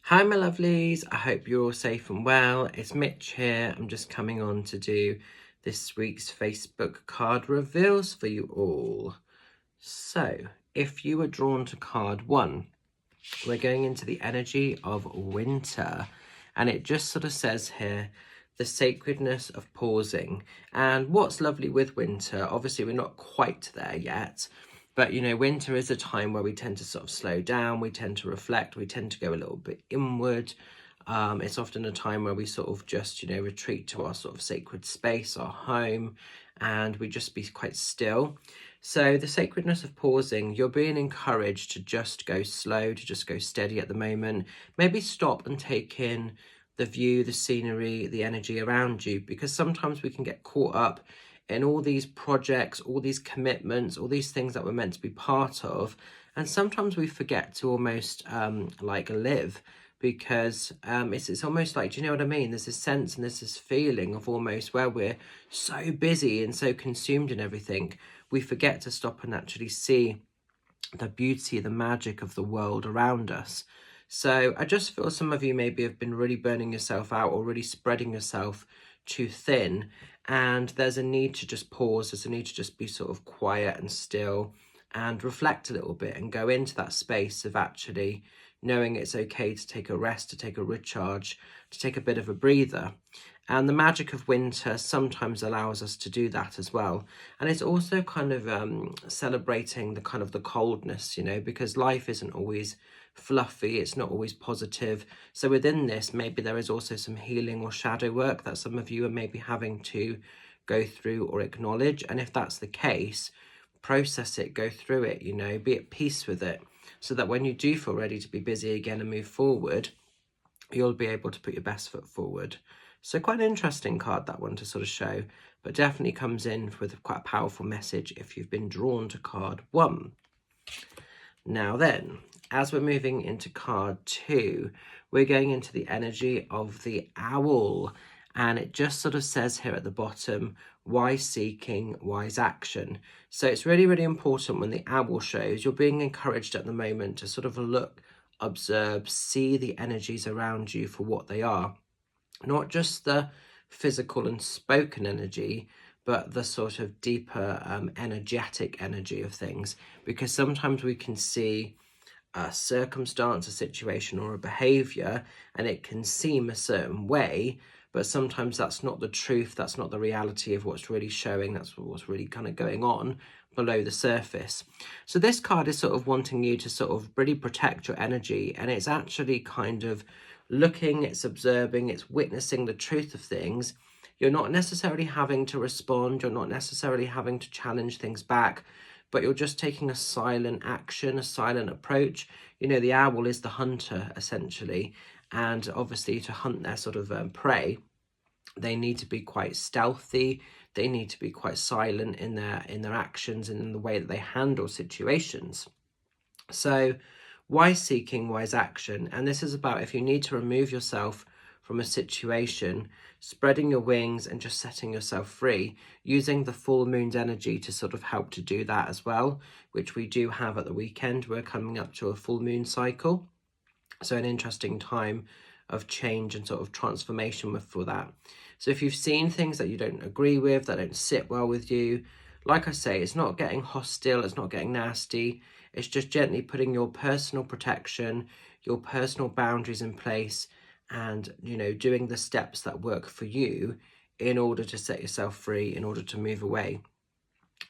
Hi my lovelies, I hope you're all safe and well. It's Mitch here. I'm just coming on to do this week's Facebook card reveals for you all. So, if you were drawn to card 1, we're going into the energy of winter, and it just sort of says here, the sacredness of pausing. And what's lovely with winter, obviously we're not quite there yet, but you know, winter is a time where we tend to sort of slow down, we tend to reflect, we tend to go a little bit inward. It's often a time where we sort of just, you know, retreat to our sort of sacred space, our home, and we just be quite still. So the sacredness of pausing, you're being encouraged to just go slow, to just go steady at the moment. Maybe stop and take in the view, the scenery, the energy around you, because sometimes we can get caught up in all these projects, all these commitments, all these things that we're meant to be part of. And sometimes we forget to almost like live, because it's almost like, do you know what I mean? There's this sense and there's this feeling of almost where we're so busy and so consumed in everything, we forget to stop and actually see the beauty, the magic of the world around us. So I just feel some of you maybe have been really burning yourself out or really spreading yourself too thin, and there's a need to just pause, there's a need to just be sort of quiet and still and reflect a little bit and go into that space of actually knowing it's okay to take a rest, to take a recharge, to take a bit of a breather. And the magic of winter sometimes allows us to do that as well. And it's also kind of celebrating the kind of the coldness, you know, because life isn't always fluffy, it's not always positive. So within this, maybe there is also some healing or shadow work that some of you are maybe having to go through or acknowledge. And if that's the case, process it, go through it, you know, be at peace with it, so that when you do feel ready to be busy again and move forward, you'll be able to put your best foot forward. So quite an interesting card, that one, to sort of show, but definitely comes in with quite a powerful message if you've been drawn to card 1. Now then, as we're moving into card 2, we're going into the energy of the owl. And it just sort of says here at the bottom, wise seeking, wise action. So it's really, really important when the owl shows, you're being encouraged at the moment to sort of look, observe, see the energies around you for what they are. Not just the physical and spoken energy, but the sort of deeper energetic energy of things. Because sometimes we can see a circumstance, a situation, or a behavior, and it can seem a certain way, but sometimes that's not the truth, that's not the reality of what's really showing, that's what's really kind of going on below the surface. So this card is sort of wanting you to sort of really protect your energy, and it's actually kind of looking, it's observing, it's witnessing the truth of things. You're not necessarily having to respond, you're not necessarily having to challenge things back, but you're just taking a silent action, a silent approach. You know, the owl is the hunter, essentially, and obviously to hunt their sort of prey, they need to be quite stealthy, they need to be quite silent in their actions and in the way that they handle situations. So wise seeking, wise action. And this is about if you need to remove yourself from a situation, spreading your wings and just setting yourself free, using the full moon's energy to sort of help to do that as well, which we do have at the weekend. We're coming up to a full moon cycle. So an interesting time of change and sort of transformation for that. So if you've seen things that you don't agree with, that don't sit well with you, like I say, it's not getting hostile, it's not getting nasty, it's just gently putting your personal protection, your personal boundaries in place, and, you know, doing the steps that work for you in order to set yourself free, in order to move away.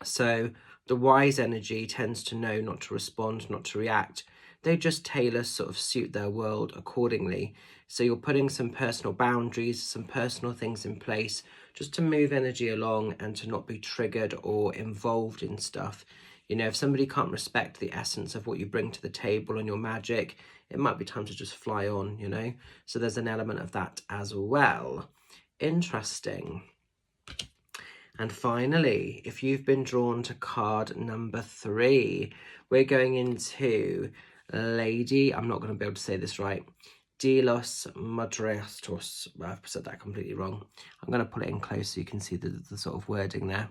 So the wise energy tends to know not to respond, not to react. They just tailor, sort of suit their world accordingly. So you're putting some personal boundaries, some personal things in place just to move energy along and to not be triggered or involved in stuff. You know, if somebody can't respect the essence of what you bring to the table and your magic, it might be time to just fly on, you know. So there's an element of that as well. Interesting. And finally, if you've been drawn to card number 3, we're going into Lady, I'm not going to be able to say this right, de los Madrestos. I've said that completely wrong. I'm going to put it in close so you can see the sort of wording there.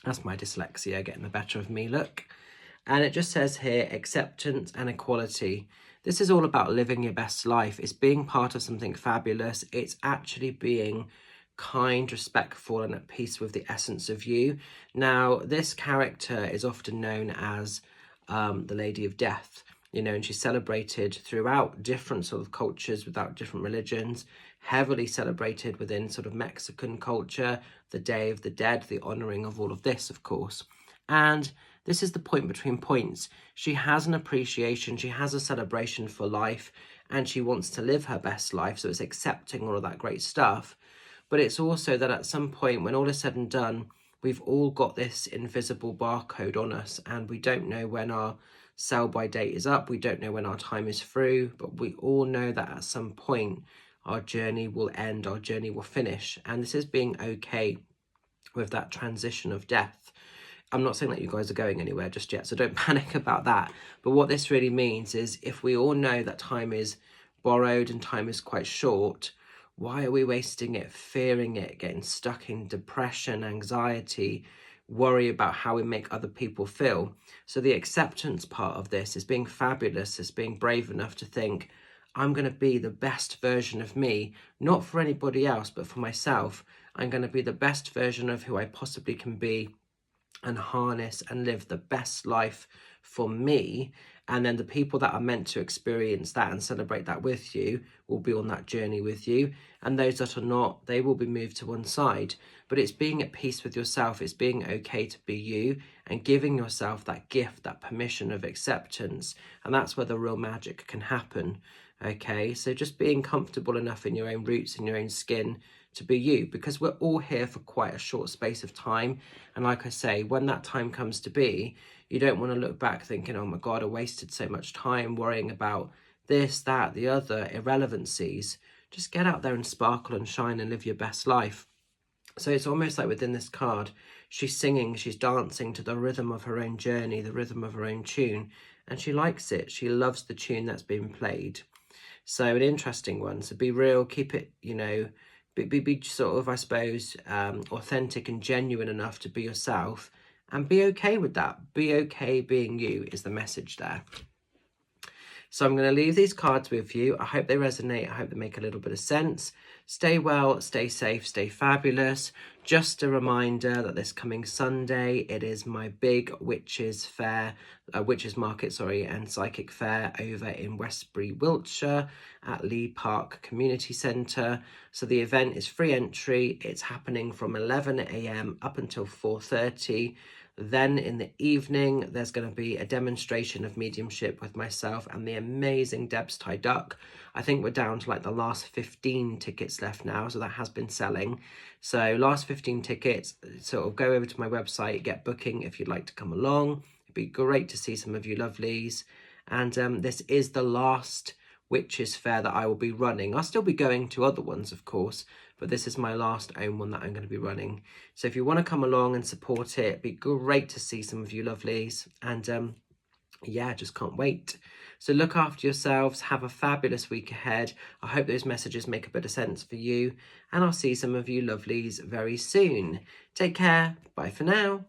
That's my dyslexia getting the better of me, look. And it just says here, acceptance and equality. this is all about living your best life. It's being part of something fabulous. It's actually being kind, respectful, and at peace with the essence of you. Now, this character is often known as the Lady of Death, you know, and she's celebrated throughout different sort of cultures, without different religions, heavily celebrated within sort of Mexican culture, the Day of the Dead, the honouring of all of this, of course. And this is the point between points. She has an appreciation, she has a celebration for life, and she wants to live her best life. So it's accepting all of that great stuff. But it's also that at some point, when all is said and done, we've all got this invisible barcode on us, and we don't know when our sell by date is up. We don't know when our time is through, but we all know that at some point our journey will end, our journey will finish. And this is being okay with that transition of death. I'm not saying that you guys are going anywhere just yet, so don't panic about that. But what this really means is, if we all know that time is borrowed and time is quite short, why are we wasting it, fearing it, getting stuck in depression, anxiety, worry about how we make other people feel? So the acceptance part of this is being fabulous, is being brave enough to think, I'm going to be the best version of me, not for anybody else, but for myself. I'm going to be the best version of who I possibly can be, and harness and live the best life for me. And then the people that are meant to experience that and celebrate that with you will be on that journey with you. And those that are not, they will be moved to one side. But it's being at peace with yourself. It's being okay to be you and giving yourself that gift, that permission of acceptance. And that's where the real magic can happen. Okay, so just being comfortable enough in your own roots, in your own skin, to be you, because we're all here for quite a short space of time. And like I say, when that time comes to be, you don't want to look back thinking, oh my God, I wasted so much time worrying about this, that, the other irrelevancies. Just get out there and sparkle and shine and live your best life. So it's almost like within this card, she's singing, she's dancing to the rhythm of her own journey, the rhythm of her own tune, and she likes it. She loves the tune that's being played. So an interesting one. So be real, keep it, you know, be sort of, I suppose, authentic and genuine enough to be yourself, and be okay with that. Be okay being you is the message there. So I'm going to leave these cards with you. I hope they resonate. I hope they make a little bit of sense. Stay well, stay safe, stay fabulous. Just a reminder that this coming Sunday, it is my big witches market, and psychic fair over in Westbury, Wiltshire at Lee Park Community Centre. So the event is free entry. It's happening from 11 a.m. up until 4:30. Then in the evening, there's going to be a demonstration of mediumship with myself and the amazing Debs Ty Duck. I think we're down to like the last 15 tickets left now, so that has been selling. So last 15 tickets, sort of go over to my website, get booking if you'd like to come along. It'd be great to see some of you lovelies. And this is the last Witches Fair that I will be running. I'll still be going to other ones, of course, but this is my last own one that I'm going to be running. So if you want to come along and support it, it'd be great to see some of you lovelies. And yeah, just can't wait. So look after yourselves. Have a fabulous week ahead. I hope those messages make a bit of sense for you. And I'll see some of you lovelies very soon. Take care. Bye for now.